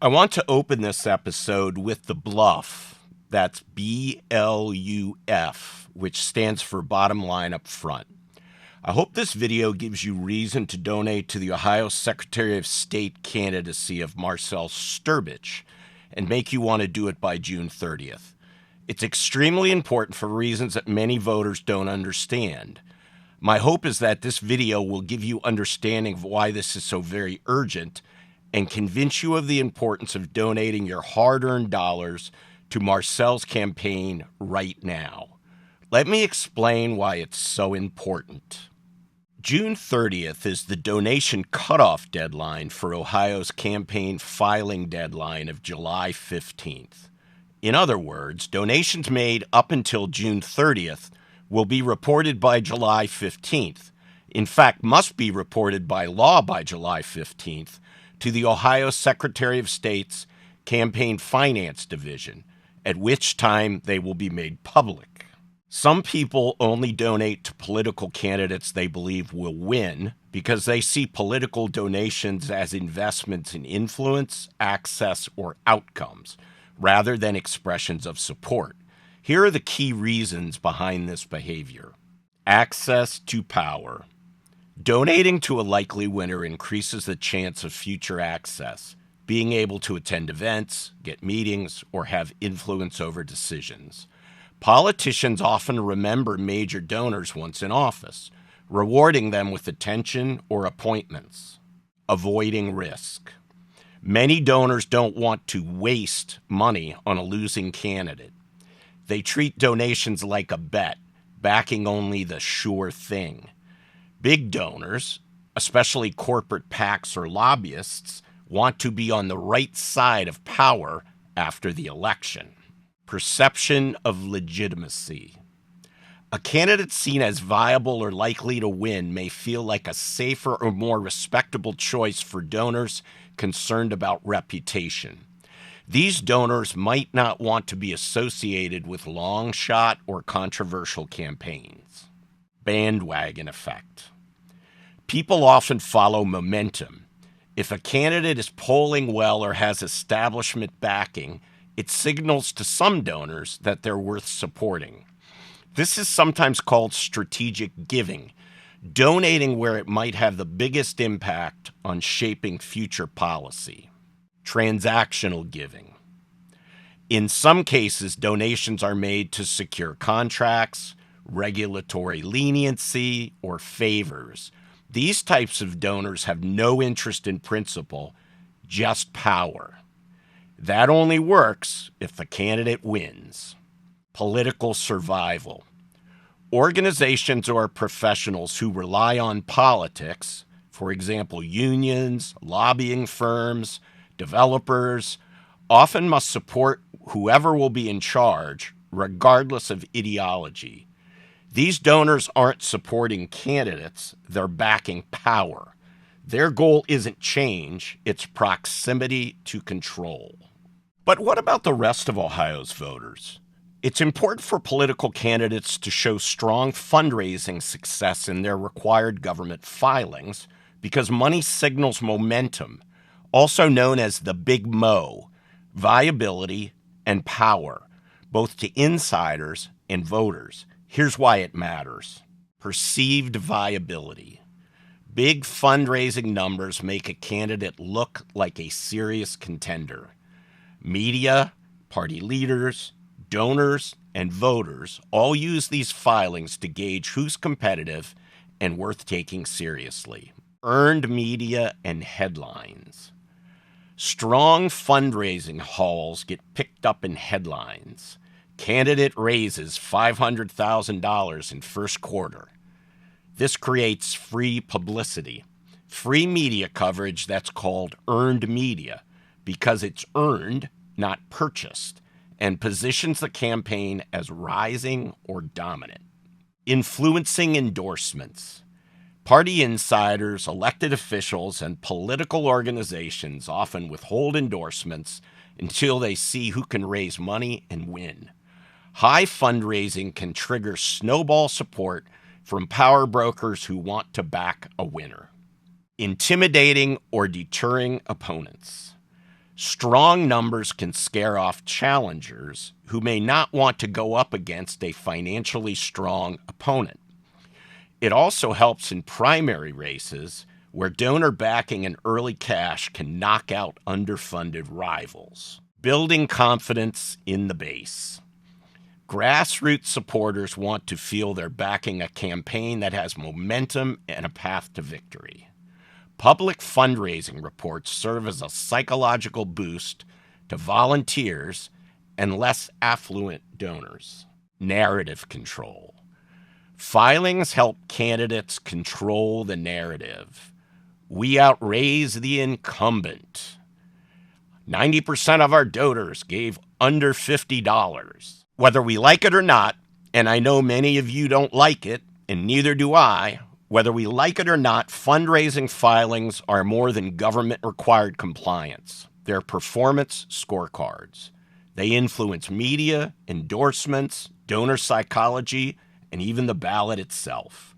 I want to open this episode with the bluff. That's BLUF, which stands for bottom line up front. I hope this video gives you reason to donate to the Ohio Secretary of State candidacy of Marcel Strbich and make you want to do it by June 30th. It's extremely important for reasons that many voters don't understand. My hope is that this video will give you understanding of why this is so very urgent and convince you of the importance of donating your hard-earned dollars to Marcel's campaign right now. Let me explain why it's so important. June 30th is the donation cutoff deadline for Ohio's campaign filing deadline of July 15th. In other words, donations made up until June 30th will be reported by July 15th. In fact, must be reported by law by July 15th to the Ohio Secretary of State's Campaign Finance Division, at which time they will be made public. Some people only donate to political candidates they believe will win because they see political donations as investments in influence, access, or outcomes, rather than expressions of support. Here are the key reasons behind this behavior. Access to power. Donating to a likely winner increases the chance of future access, being able to attend events, get meetings, or have influence over decisions. Politicians often remember major donors once in office, rewarding them with attention or appointments. Avoiding risk. Many donors don't want to waste money on a losing candidate. They treat donations like a bet, backing only the sure thing. Big donors, especially corporate PACs or lobbyists, want to be on the right side of power after the election. Perception of legitimacy. A candidate seen as viable or likely to win may feel like a safer or more respectable choice for donors concerned about reputation. These donors might not want to be associated with long-shot or controversial campaigns. Bandwagon effect. People often follow momentum. If a candidate is polling well or has establishment backing, it signals to some donors that they're worth supporting. This is sometimes called strategic giving, donating where it might have the biggest impact on shaping future policy. Transactional giving. In some cases, donations are made to secure contracts, regulatory leniency, or favors. These types of donors have no interest in principle, just power. That only works if the candidate wins. Political survival. Organizations or professionals who rely on politics, for example, unions, lobbying firms, developers, often must support whoever will be in charge, regardless of ideology. These donors aren't supporting candidates, they're backing power. Their goal isn't change, it's proximity to control. But what about the rest of Ohio's voters? It's important for political candidates to show strong fundraising success in their required government filings because money signals momentum, also known as the Big Mo, viability and power, both to insiders and voters. Here's why it matters. Perceived viability. Big fundraising numbers make a candidate look like a serious contender. Media, party leaders, donors, and voters all use these filings to gauge who's competitive and worth taking seriously. Earned media and headlines. Strong fundraising hauls get picked up in headlines. Candidate raises $500,000 in first quarter. This creates free publicity, free media coverage that's called earned media because it's earned, not purchased, and positions the campaign as rising or dominant. Influencing endorsements. Party insiders, elected officials, and political organizations often withhold endorsements until they see who can raise money and win. High fundraising can trigger snowball support from power brokers who want to back a winner. Intimidating or deterring opponents. Strong numbers can scare off challengers who may not want to go up against a financially strong opponent. It also helps in primary races where donor backing and early cash can knock out underfunded rivals. Building confidence in the base. Grassroots supporters want to feel they're backing a campaign that has momentum and a path to victory. Public fundraising reports serve as a psychological boost to volunteers and less affluent donors. Narrative control. Filings help candidates control the narrative. We outraise the incumbent. 90% of our donors gave under $50. Whether we like it or not, and I know many of you don't like it, and neither do I, whether we like it or not, fundraising filings are more than government-required compliance. They're performance scorecards. They influence media, endorsements, donor psychology, and even the ballot itself.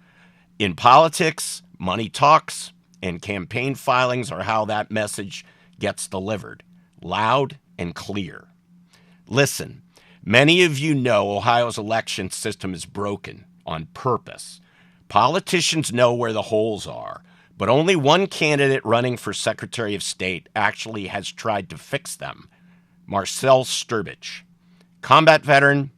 In politics, money talks, and campaign filings are how that message gets delivered, loud and clear. Listen, many of you know Ohio's election system is broken on purpose. Politicians know where the holes are, but only one candidate running for Secretary of State actually has tried to fix them, Marcel Strbich. Combat veteran,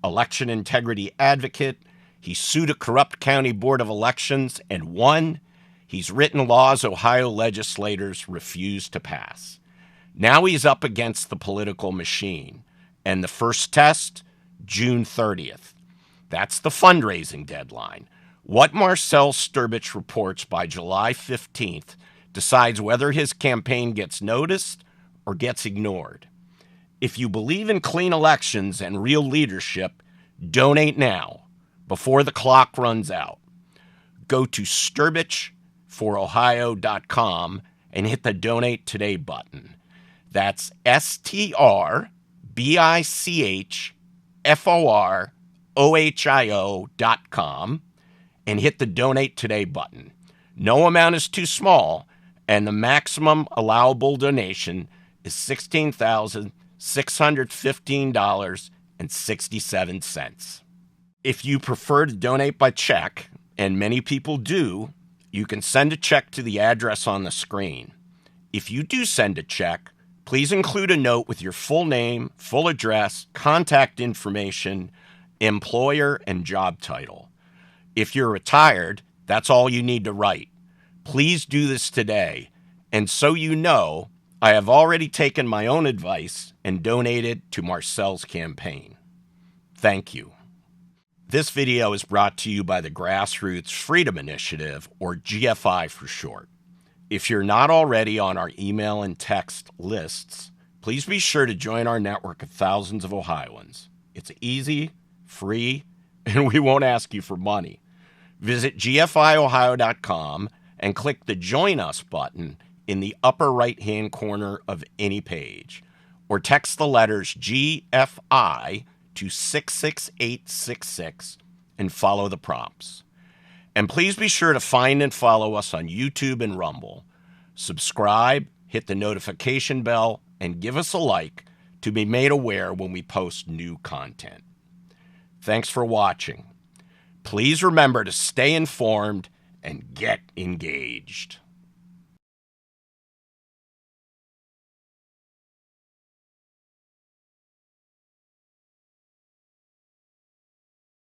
election integrity advocate, he sued a corrupt county board of elections and won. He's written laws Ohio legislators refuse to pass. Now he's up against the political machine. And the first test, June 30th. That's the fundraising deadline. What Marcel Strbich reports by July 15th decides whether his campaign gets noticed or gets ignored. If you believe in clean elections and real leadership, donate now, before the clock runs out. Go to StrbichForOhio.com and hit the Donate Today button. That's StrbichForohio.com and hit the Donate Today button. No amount is too small, and the maximum allowable donation is $16,615.67. If you prefer to donate by check, and many people do, you can send a check to the address on the screen. If you do send a check, please include a note with your full name, full address, contact information, employer, and job title. If you're retired, that's all you need to write. Please do this today. And so you know, I have already taken my own advice and donated to Marcel's campaign. Thank you. This video is brought to you by the Grassroots Freedom Initiative, or GFI for short. If you're not already on our email and text lists, please be sure to join our network of thousands of Ohioans. It's easy, free, and we won't ask you for money. Visit GFIOhio.com and click the Join Us button in the upper right-hand corner of any page, or text the letters GFI to 66866 and follow the prompts. And please be sure to find and follow us on YouTube and Rumble. Subscribe, hit the notification bell, and give us a like to be made aware when we post new content. Thanks for watching. Please remember to stay informed and get engaged.